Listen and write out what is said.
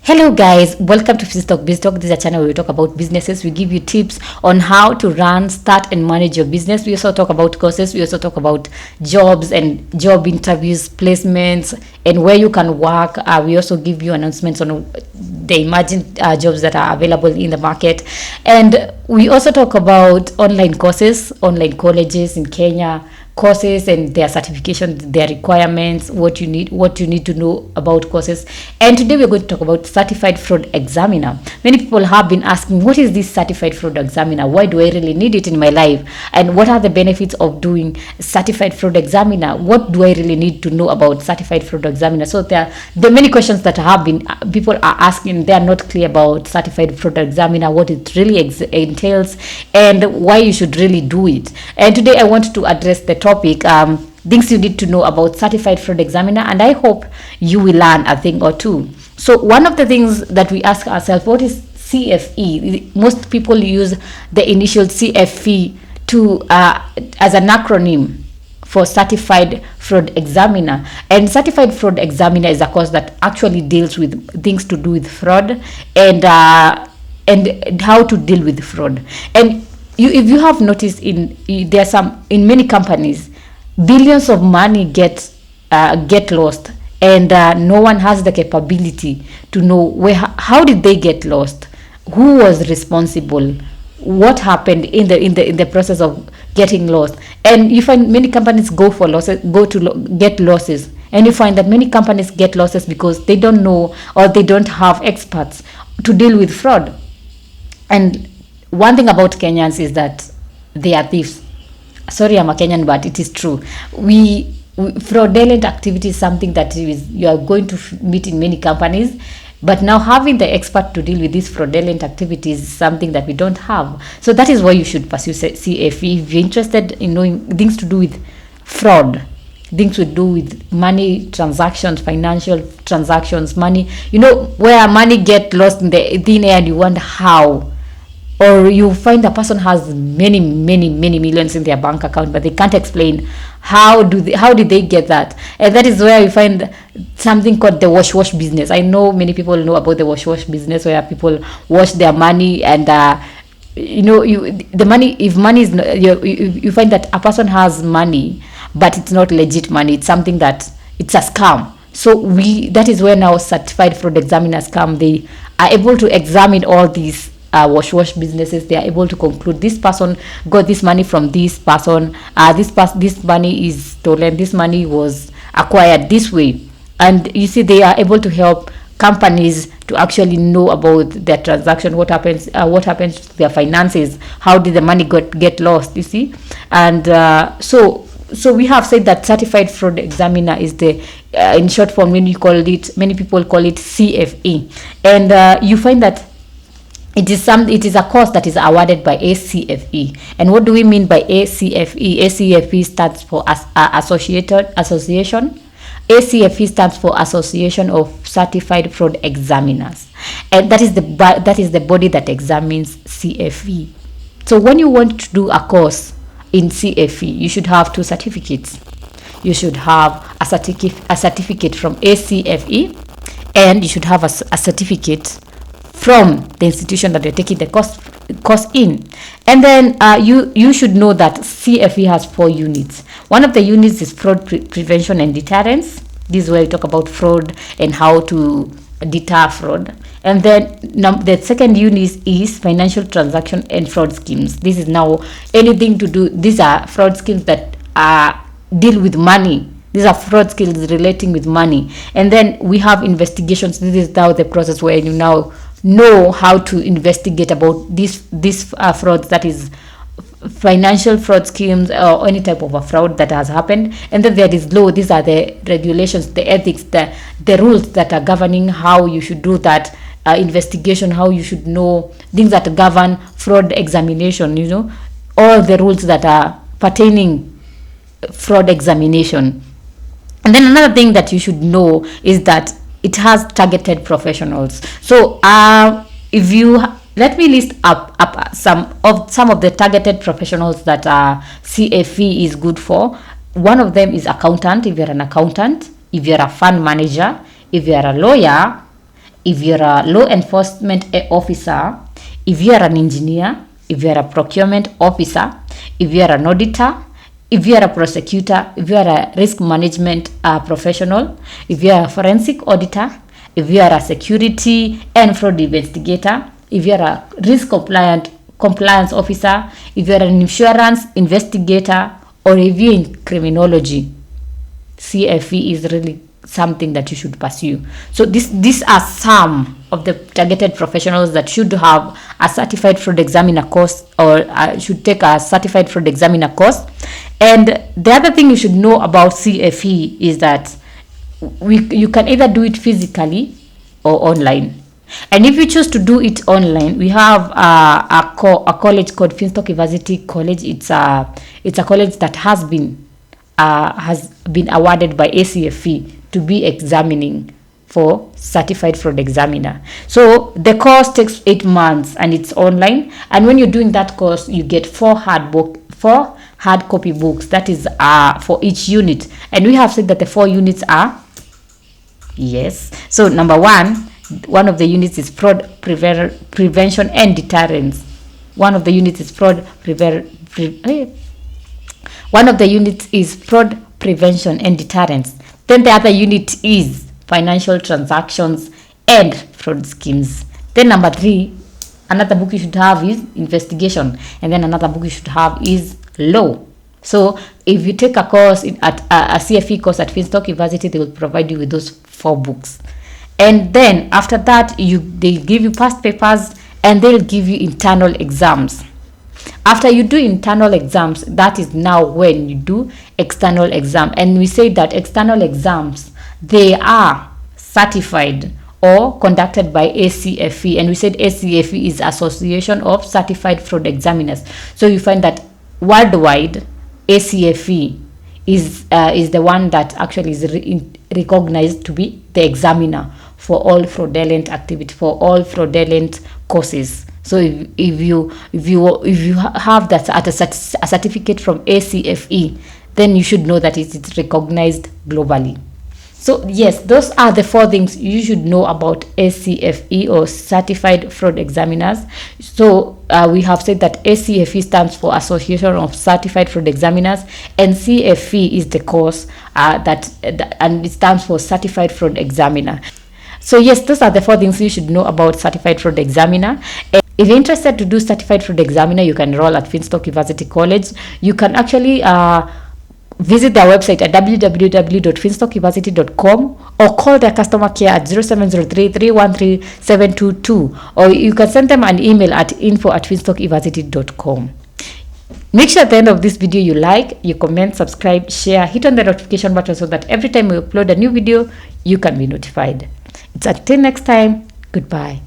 Hello guys, welcome to Finstock Biztalk. This is a channel where we talk about businesses. We give you tips on how to run, start and manage your business. We also talk about courses. We also talk about jobs and job interviews, placements and where you can work. We also give you announcements on the emerging jobs that are available in the market. And we also talk about online courses, online colleges in Kenya, courses and their certification, their requirements, what you need to know about courses. And today we're going to talk about certified fraud examiner. Many people have been asking, what is this certified fraud examiner? Why do I really need it in my life? And what are the benefits of doing certified fraud examiner? What do I really need to know about certified fraud examiner? So there are many questions that have been people are asking. They are not clear about certified fraud examiner, what it really entails and why you should really do it. And today I want to address the topic, things you need to know about certified fraud examiner, and I hope you will learn a thing or two. So one of the things that we ask ourselves, what is CFE? Most people use the initial CFE to as an acronym for certified fraud examiner. And certified fraud examiner is a course that actually deals with things to do with fraud and how to deal with fraud. And if you have noticed, there are some in many companies, billions of money get lost, and no one has the capability to know how did they get lost, who was responsible, what happened in the process of getting lost. And you find many companies get losses, and you find that many companies get losses because they don't know or they don't have experts to deal with fraud. And one thing about Kenyans is that they are thieves. Sorry, I'm a Kenyan, but it is true. Fraudulent activity is something that you are going to meet in many companies. But now having the expert to deal with these fraudulent activities is something that we don't have. So that is why you should pursue CFE. If you're interested in knowing things to do with fraud, things to do with money transactions, financial transactions, money, where money get lost in the thin air and you wonder how. Or you find the person has many millions in their bank account, but they can't explain how did they get that. And that is where you find something called the wash business. I know many people know about the wash business, where people wash their money and the money, if money is you find that a person has money but it's not legit money, it's something that it's a scam. So that is where now certified fraud examiners come. They are able to examine all these wash businesses. They are able to conclude this person got this money from this person, this money is stolen, this money was acquired this way. And you see, they are able to help companies to actually know about their transaction, what happens to their finances, how did the money get lost, you see. And so we have said that certified fraud examiner is the in short form, many people call it CFE. And you find that it is a course that is awarded by ACFE. And what do we mean by ACFE? ACFE stands for association. ACFE stands for Association of Certified Fraud Examiners, and that is the body that examines CFE. So when you want to do a course in CFE, you should have two certificates. You should have a certificate from ACFE, and you should have a certificate from the institution that you're taking the course in. And then you should know that CFE has 4 units. One of the units is fraud prevention and deterrence. This is where we talk about fraud and how to deter fraud. And then the second unit is financial transaction and fraud schemes. This is now anything to do, these are fraud schemes that deal with money. These are fraud schemes relating with money. And then we have investigations. This is now the process where you now know how to investigate about this fraud, that is financial fraud schemes or any type of a fraud that has happened. And then there is law. These are the regulations, the ethics, the rules that are governing how you should do that investigation, how you should know things that govern fraud examination, all the rules that are pertaining fraud examination. And then another thing that you should know is that it has targeted professionals. So if you let me list up some of the targeted professionals that CFE is good for. One of them is accountant. If you're an accountant, if you're a fund manager, if you're a lawyer, if you're a law enforcement officer, if you're an engineer, if you're a procurement officer, if you're an auditor, if you're a prosecutor, if you're a risk management professional, if you're a forensic auditor, if you're a security and fraud investigator, if you're a risk compliance officer, if you're an insurance investigator, or if you're in criminology, CFE is really something that you should pursue. So these are some of the targeted professionals that should have a certified fraud examiner course, or should take a certified fraud examiner course. And the other thing you should know about CFE is that you can either do it physically or online. And if you choose to do it online, we have a college called Finstock University College. It's a college that has been awarded by ACFE to be examining for certified fraud examiner. So the course takes 8 months and it's online. And when you're doing that course, you get 4 hard copy books. That is for each unit. And we have said that the 4 units are, yes. So number one of the units is fraud prevention and deterrence. One of the units is fraud prevention and deterrence. Then the other unit is financial transactions and fraud schemes. Then number 3, another book you should have is investigation, and then another book you should have is law. So if you take a course at a CFE course at Finstock University, they will provide you with those 4 books. And then after that, they give you past papers and they'll give you internal exams. After you do internal exams, that is now when you do external exam. And we say that external exams, they are certified or conducted by ACFE. And we said ACFE is Association of Certified Fraud Examiners. So you find that worldwide, ACFE is the one that actually is recognized to be the examiner for all fraudulent activity, for all fraudulent courses. So if you have that at a certificate from ACFE, then you should know that it's recognized globally. So yes, those are the 4 things you should know about ACFE, or Certified Fraud Examiners. So we have said that ACFE stands for Association of Certified Fraud Examiners, and CFE is the course and it stands for Certified Fraud Examiner. So yes, those are the 4 things you should know about Certified Fraud Examiner. And if you're interested to do Certified Fraud Examiner, you can enroll at Finstock University College. You can actually visit their website at www.finstockuniversity.com, or call their customer care at 0703-313-722, or you can send them an email at info@finstockuniversity.com. Make sure at the end of this video you like, you comment, subscribe, share, hit on the notification button so that every time we upload a new video, you can be notified. It's until next time, goodbye.